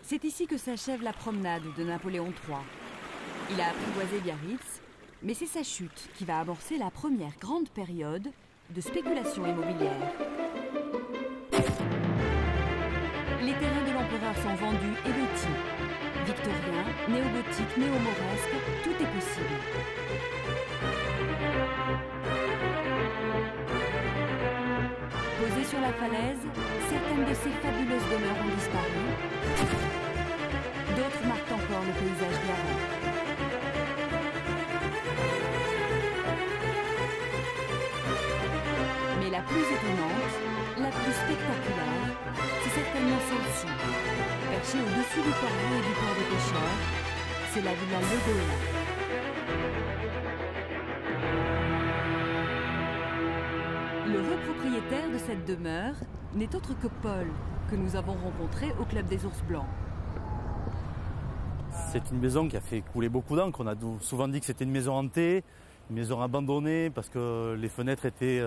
C'est ici que s'achève la promenade de Napoléon III. Il a apprivoisé Biarritz, mais c'est sa chute qui va amorcer la première grande période de spéculation immobilière. Les terrains de l'empereur sont vendus et lotis. Victorien, néo-gothique, néo-mauresque, tout est possible. Posées sur la falaise, certaines de ces fabuleuses demeures ont disparu. D'autres marquent encore le paysage garant. Mais la plus étonnante, la plus spectaculaire, c'est certainement celle-ci. Perchée au-dessus du corbeau et du port des pêcheurs, c'est la villa Le Goéland. Le vrai propriétaire de cette demeure n'est autre que Paul, que nous avons rencontré au Club des Ours Blancs. C'est une maison qui a fait couler beaucoup d'encre. On a souvent dit que c'était une maison hantée, une maison abandonnée parce que les fenêtres étaient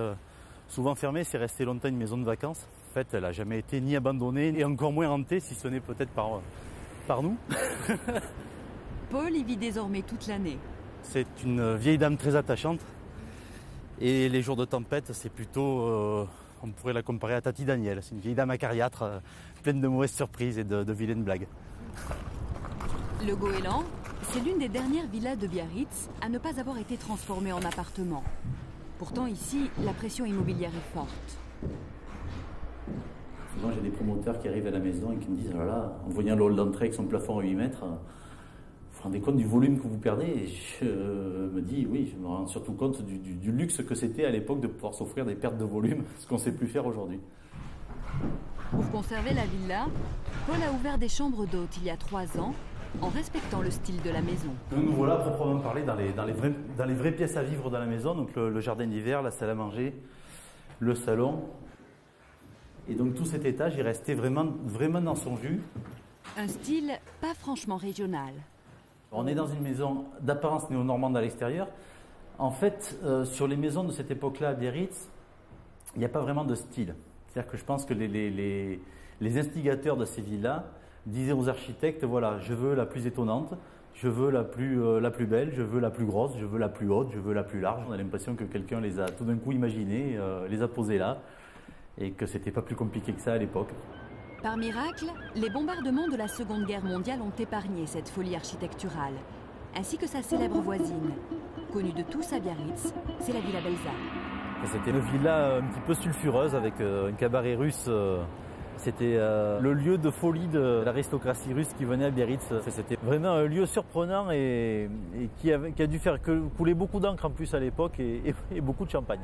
souvent fermées. C'est resté longtemps une maison de vacances. En fait, elle n'a jamais été ni abandonnée et encore moins hantée, si ce n'est peut-être par nous. Paul y vit désormais toute l'année. C'est une vieille dame très attachante. Et les jours de tempête, c'est plutôt, on pourrait la comparer à Tati Daniel. C'est une vieille dame acariâtre, pleine de mauvaises surprises et de vilaines blagues. Le Goéland, c'est l'une des dernières villas de Biarritz à ne pas avoir été transformée en appartement. Pourtant ici, la pression immobilière est forte. Souvent j'ai des promoteurs qui arrivent à la maison et qui me disent « Oh là là, en voyant le hall d'entrée avec son plafond à 8 mètres, vous vous rendez compte du volume que vous perdez ?» Et je me dis « Oui, je me rends surtout compte du luxe que c'était à l'époque de pouvoir s'offrir des pertes de volume, ce qu'on ne sait plus faire aujourd'hui. » Pour conserver la villa, Paul a ouvert des chambres d'hôtes il y a 3 ans, en respectant le style de la maison. Nous voilà à proprement parler dans les vraies pièces à vivre dans la maison, donc le jardin d'hiver, la salle à manger, le salon. Et donc tout cet étage est resté vraiment dans son jus. Un style pas franchement régional. On est dans une maison d'apparence néo-normande à l'extérieur. En fait, sur les maisons de cette époque-là à Biarritz, il n'y a pas vraiment de style. C'est-à-dire que je pense que les instigateurs de ces villas disaient aux architectes, voilà, je veux la plus étonnante, je veux la plus belle, je veux la plus grosse, je veux la plus haute, je veux la plus large. On a l'impression que quelqu'un les a tout d'un coup imaginées, les a posées là, et que c'était pas plus compliqué que ça à l'époque. Par miracle, les bombardements de la Seconde Guerre mondiale ont épargné cette folie architecturale, ainsi que sa célèbre voisine. Connue de tous à Biarritz, c'est la Villa Belza. C'était une villa un petit peu sulfureuse avec un cabaret russe. C'était le lieu de folie de l'aristocratie russe qui venait à Biarritz. C'était vraiment un lieu surprenant et qui a dû faire couler beaucoup d'encre en plus à l'époque et beaucoup de champagne.